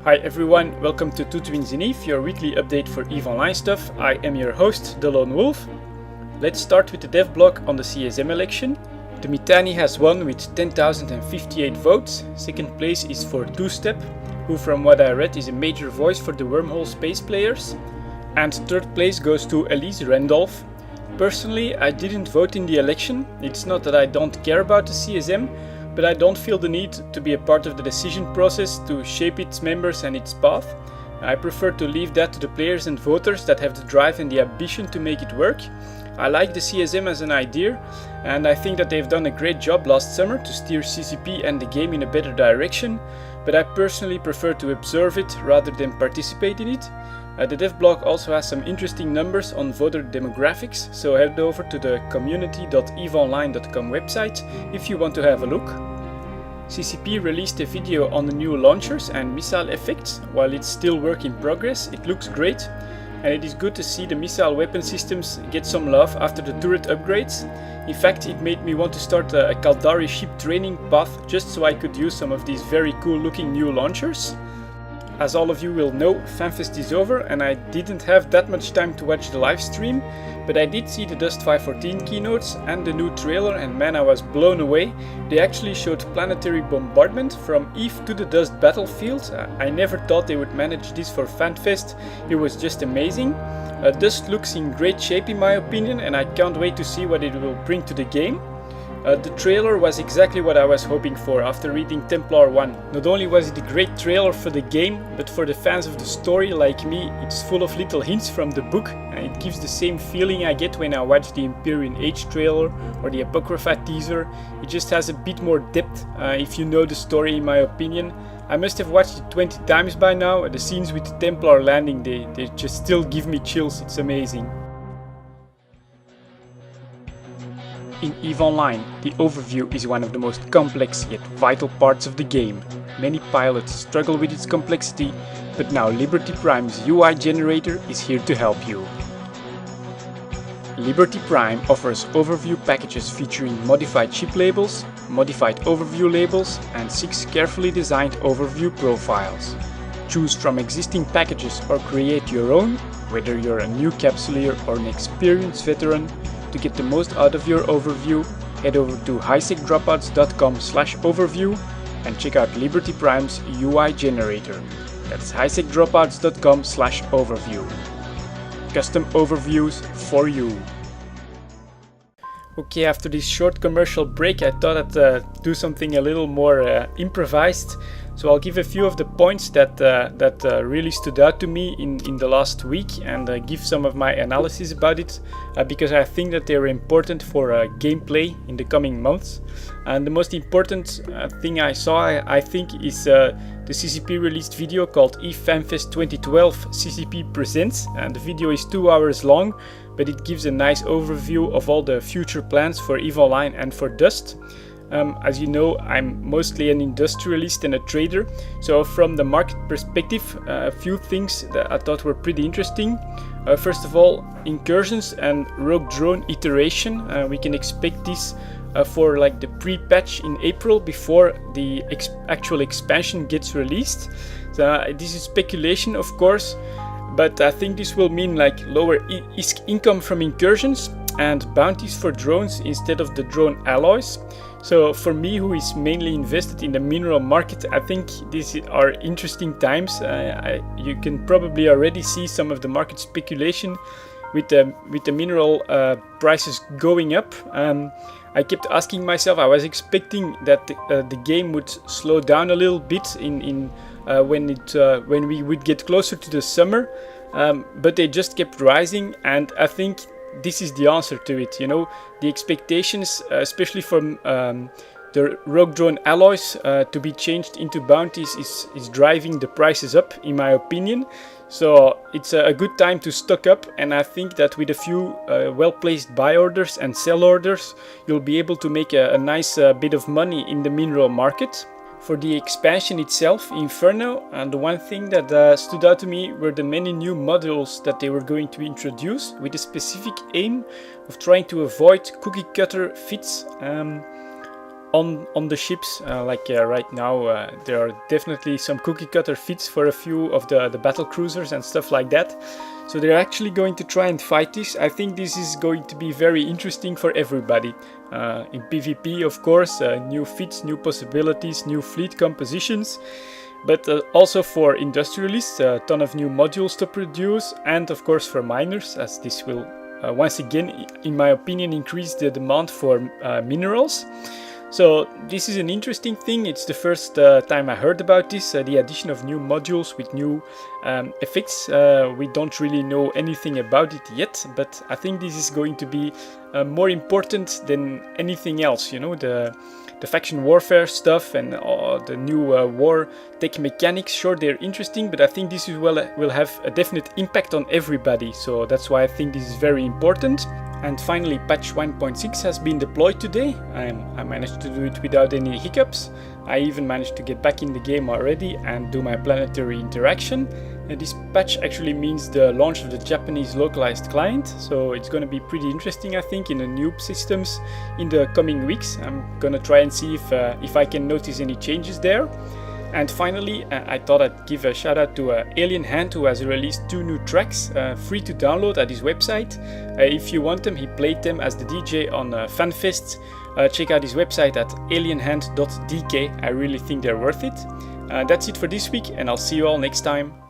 Hi everyone, welcome to TwoTwins in EVE, your weekly update for EVE Online stuff. I am your host, delonewolf. Let's start with the dev blog on the CSM election. The Mitani has won with 10,058 votes. Second place is for Two-Step, who from what I read is a major voice for the wormhole space players. And third place goes to Elise Randolph. Personally, I didn't vote in the election. It's not that I don't care about the CSM, but I don't feel the need to be a part of the decision process to shape its members and its path. I prefer to leave that to the players and voters that have the drive and the ambition to make it work. I like the CSM as an idea, and I think that they've done a great job last summer to steer CCP and the game in a better direction, but I personally prefer to observe it rather than participate in it. The dev blog also has some interesting numbers on voter demographics, so head over to the community.eveonline.com website if you want to have a look. CCP released a video on the new launchers and missile effects. While it's still work in progress, it looks great, and it is good to see the missile weapon systems get some love after the turret upgrades. In fact, it made me want to start a Kaldari ship training path just so I could use some of these very cool looking new launchers. As all of you will know, Fanfest is over and I didn't have that much time to watch the live stream, but I did see the Dust 514 keynotes and the new trailer, and man, I was blown away. They actually showed planetary bombardment from Eve to the Dust battlefield. I never thought they would manage this for Fanfest. It was just amazing. Dust looks in great shape in my opinion, and I can't wait to see what it will bring to the game. The trailer was exactly what I was hoping for after reading Templar 1. Not only was it a great trailer for the game, but for the fans of the story like me, it's full of little hints from the book, and it gives the same feeling I get when I watch the Empyrean Age trailer or the Apocrypha teaser. It just has a bit more depth if you know the story, in my opinion. I must have watched it 20 times by now. The scenes with the Templar landing, they just still give me chills. It's amazing. In EVE Online, the overview is one of the most complex yet vital parts of the game. Many pilots struggle with its complexity, but now Liberty Prime's UI generator is here to help you. Liberty Prime offers overview packages featuring modified ship labels, modified overview labels, and 6 carefully designed overview profiles. Choose from existing packages or create your own, whether you're a new capsuleer or an experienced veteran. To get the most out of your overview, head over to highsecdropouts.com/overview and check out Liberty Prime's UI generator. That's highsecdropouts.com/overview. Custom overviews for you. Okay, after this short commercial break, I thought I'd do something a little more improvised. So I'll give a few of the points that really stood out to me in the last week, and give some of my analysis about it, because I think that they're important for gameplay in the coming months. And the most important thing I saw, I think, is the CCP released video called EVE Fanfest 2012 CCP Presents, and the video is 2 hours long, but it gives a nice overview of all the future plans for EVE Online and for Dust. As you know, I'm mostly an industrialist and a trader, so from the market perspective, a few things that I thought were pretty interesting. First of all, incursions and rogue drone iteration. We can expect this for like the pre-patch in April before the actual expansion gets released. So, this is speculation, of course, but I think this will mean like lower income from incursions and bounties for drones instead of the drone alloys. So for me, who is mainly invested in the mineral market, I think these are interesting times. You can probably already see some of the market speculation with the mineral prices going up. I kept asking myself, I was expecting that the game would slow down a little bit when we would get closer to the summer, but they just kept rising, and I think this is the answer to it. You know, the expectations, especially from the rogue drone alloys to be changed into bounties is driving the prices up, in my opinion. So it's a good time to stock up, and I think that with a few well-placed buy orders and sell orders, you'll be able to make a nice bit of money in the mineral market. For the expansion itself, Inferno, and the one thing that stood out to me were the many new modules that they were going to introduce, with a specific aim of trying to avoid cookie cutter fits on the ships. Right now there are definitely some cookie cutter fits for a few of the battle cruisers and stuff like that. So they're actually going to try and fight this. I think this is going to be very interesting for everybody. In PvP, of course, new fits, new possibilities, new fleet compositions, but also for industrialists, a ton of new modules to produce, and of course for miners, as this will once again, in my opinion, increase the demand for minerals. So this is an interesting thing. It's the first time I heard about this, the addition of new modules with new effects. We don't really know anything about it yet, but I think this is going to be more important than anything else. You know, the faction warfare stuff and the new war tech mechanics, sure, they're interesting, but I think this will have a definite impact on everybody. So that's why I think this is very important. And finally, patch 1.6 has been deployed today. I managed to do it without any hiccups. I even managed to get back in the game already and do my planetary interaction. And this patch actually means the launch of the Japanese localized client, so it's going to be pretty interesting, I think, in the noob systems in the coming weeks. I'm going to try and see if I can notice any changes there. And finally, I thought I'd give a shout out to Alien Hand, who has released 2 new tracks, free to download at his website. If you want them, he played them as the DJ on Fanfest. Check out his website at alienhand.dk. I really think they're worth it. That's it for this week, and I'll see you all next time.